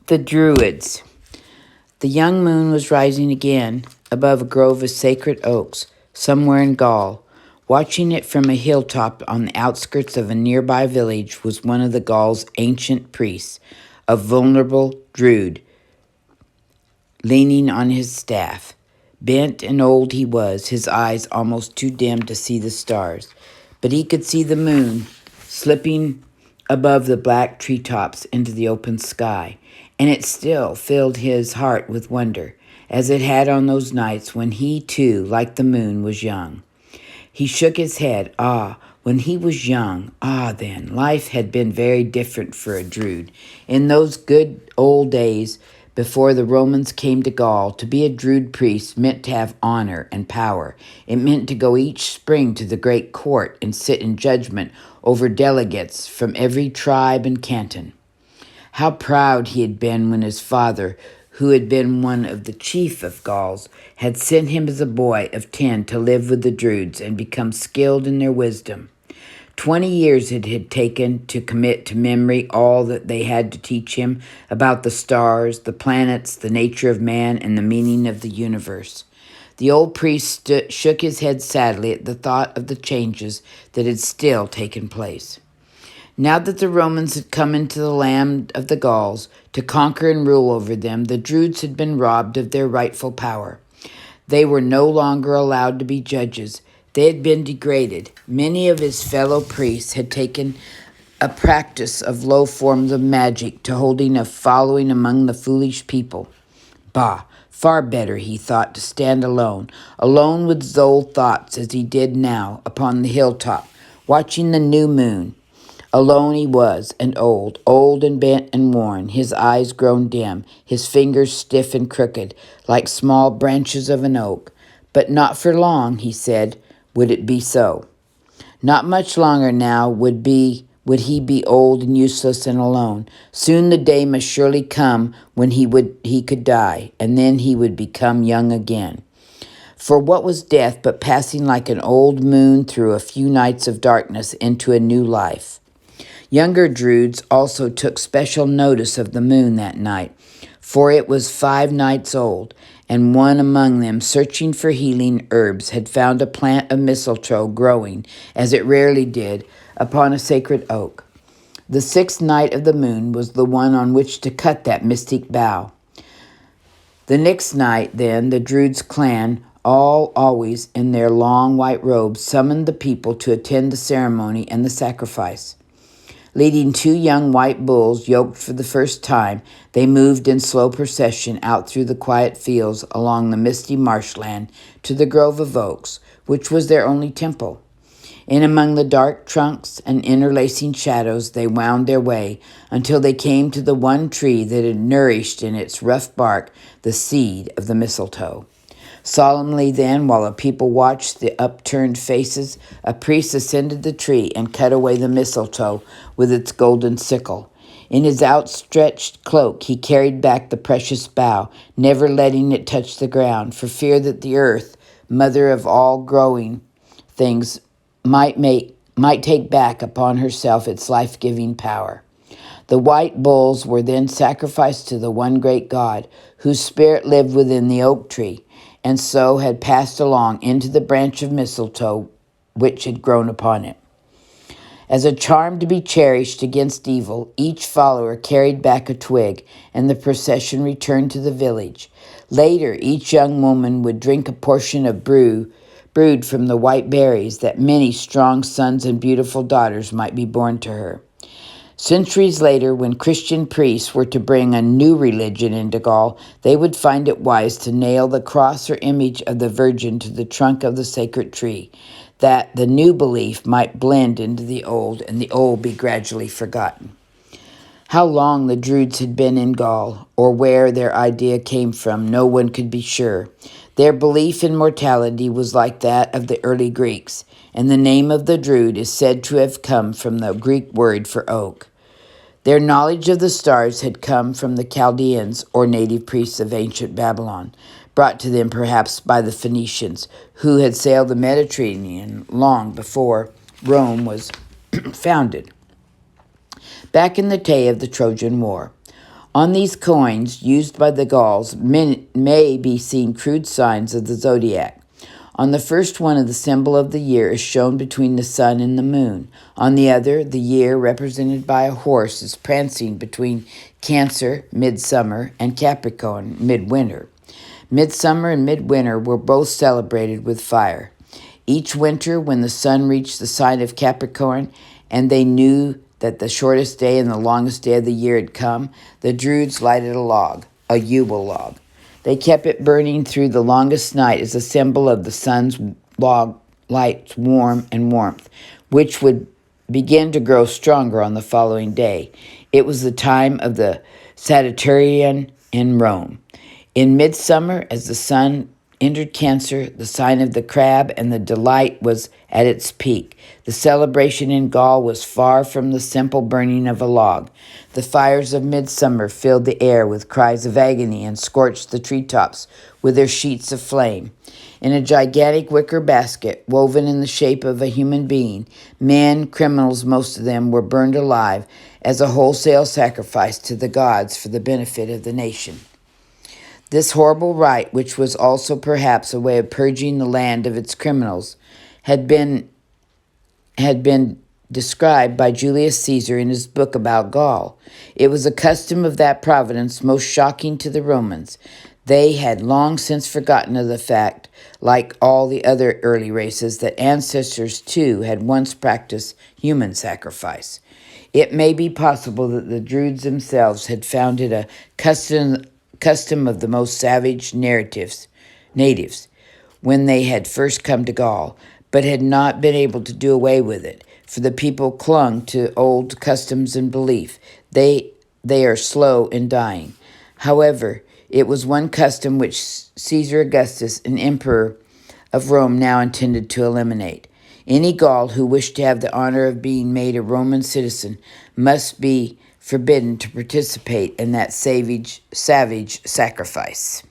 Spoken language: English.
The Druids. The young moon was rising again above a grove of sacred oaks somewhere in Gaul. Watching it from a hilltop on the outskirts of a nearby village was one of the Gaul's ancient priests, a vulnerable Druid, leaning on his staff. Bent and old he was, his eyes almost too dim to see the stars. But he could see the moon slipping above the black treetops into the open sky, and it still filled his heart with wonder, as it had on those nights when he too, like the moon, was young. He shook his head. When he was young, then, life had been very different for a Druid. In those good old days, before the Romans came to Gaul, to be a Druid priest meant to have honor and power. It meant to go each spring to the great court and sit in judgment over delegates from every tribe and canton. How proud he had been when his father, who had been one of the chief of Gauls, had sent him as a boy of 10 to live with the Druids and become skilled in their wisdom. 20 years it had taken to commit to memory all that they had to teach him about the stars, the planets, the nature of man, and the meaning of the universe. The old priest shook his head sadly at the thought of the changes that had still taken place. Now that the Romans had come into the land of the Gauls to conquer and rule over them, the Druids had been robbed of their rightful power. They were no longer allowed to be judges. They had been degraded. Many of his fellow priests had taken a practice of low forms of magic to holding a following among the foolish people. Far better, he thought, to stand alone with his old thoughts as he did now upon the hilltop, watching the new moon. Alone he was, and old and bent and worn, his eyes grown dim, his fingers stiff and crooked, like small branches of an oak. But not for long, he said, would it be so. Not much longer now would he be old and useless and alone. Soon the day must surely come when he could die, and then he would become young again. For what was death but passing like an old moon through a few nights of darkness into a new life? Younger Druids also took special notice of the moon that night, for it was 5 nights old, and one among them, searching for healing herbs, had found a plant of mistletoe growing, as it rarely did, upon a sacred oak. The 6th night of the moon was the one on which to cut that mystic bough. The next night, then, the Druids' clan, always in their long white robes, summoned the people to attend the ceremony and the sacrifice. Leading 2 young white bulls yoked for the first time, they moved in slow procession out through the quiet fields along the misty marshland to the grove of oaks, which was their only temple. In among the dark trunks and interlacing shadows they wound their way until they came to the one tree that had nourished in its rough bark the seed of the mistletoe. Solemnly then, while the people watched the upturned faces, a priest ascended the tree and cut away the mistletoe with its golden sickle. In his outstretched cloak he carried back the precious bough, never letting it touch the ground, for fear that the earth, mother of all growing things, might take back upon herself its life-giving power. The white bulls were then sacrificed to the one great God, whose spirit lived within the oak tree, and so had passed along into the branch of mistletoe which had grown upon it. As a charm to be cherished against evil, each follower carried back a twig, and the procession returned to the village. Later, each young woman would drink a portion of brewed from the white berries, that many strong sons and beautiful daughters might be born to her. Centuries later, when Christian priests were to bring a new religion into Gaul, they would find it wise to nail the cross or image of the Virgin to the trunk of the sacred tree, that the new belief might blend into the old, and the old be gradually forgotten. How long the Druids had been in Gaul, or where their idea came from, no one could be sure. Their belief in mortality was like that of the early Greeks, and the name of the Druid is said to have come from the Greek word for oak. Their knowledge of the stars had come from the Chaldeans, or native priests of ancient Babylon, brought to them perhaps by the Phoenicians, who had sailed the Mediterranean long before Rome was founded, back in the day of the Trojan War. On these coins, used by the Gauls, may be seen crude signs of the zodiac. On the first one, the symbol of the year is shown between the sun and the moon. On the other, the year, represented by a horse, is prancing between Cancer, midsummer, and Capricorn, midwinter. Midsummer and midwinter were both celebrated with fire. Each winter, when the sun reached the sign of Capricorn, and they knew that the shortest day and the longest day of the year had come, the Druids lighted a log, a Yule log. They kept it burning through the longest night as a symbol of the sun's log light's warmth, which would begin to grow stronger on the following day. It was the time of the Sagittarian in Rome. In midsummer, as the sun entered Cancer, the sign of the crab, and the delight was at its peak. The celebration in Gaul was far from the simple burning of a log. The fires of midsummer filled the air with cries of agony and scorched the treetops with their sheets of flame. In a gigantic wicker basket, woven in the shape of a human being, men, criminals most of them, were burned alive as a wholesale sacrifice to the gods for the benefit of the nation. This horrible rite, which was also perhaps a way of purging the land of its criminals, had been described by Julius Caesar in his book about Gaul. It was a custom of that province most shocking to the Romans. They had long since forgotten of the fact, like all the other early races, that ancestors too had once practiced human sacrifice. It may be possible that the Druids themselves had founded a custom of the most savage natives when they had first come to Gaul, but had not been able to do away with it, for the people clung to old customs and belief. They are slow in dying. However, it was one custom which Caesar Augustus, an emperor of Rome, now intended to eliminate. Any Gaul who wished to have the honor of being made a Roman citizen must be forbidden to participate in that savage sacrifice.